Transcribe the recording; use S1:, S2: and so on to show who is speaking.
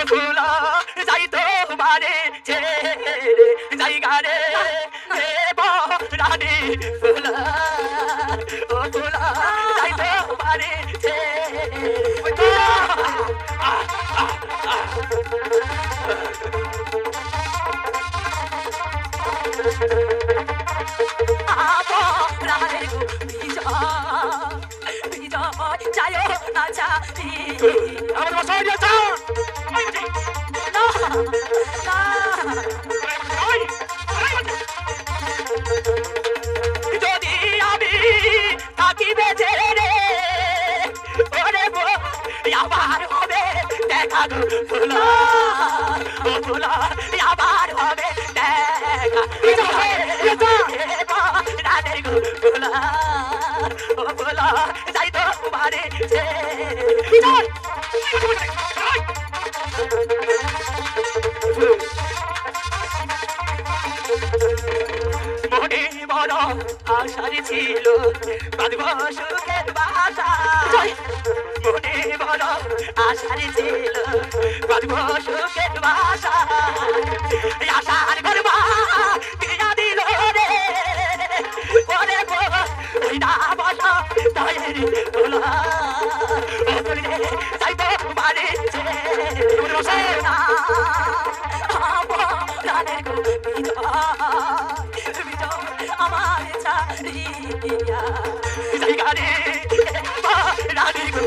S1: ফুলা যাই তোমারে ছেড়ে জায়গা রে রানী ফুলা ও ফুলা যাই তোমারে ছেড়ে আমার বাসায় নিয়ে যাও যদি আমি থাকি বেঁচে রে ওরে আবার হবে দেখা গো ফুলা ও ফুলা আবার হবে দেখা রানের গো ফুলা ও ফুলা যাই তো তোমারে মনে বড় আশার ছিল বাঁধব সুখের বাসা মনে বড় আশার ছিল বাঁধব সুখের বাসা আশার গর্বা দিয়া দিল রে ওরে ওই না বসা দয়ের তোলা যাইতো তোমারে না আমার ছাড়িয়া জায়গা রে রানী গো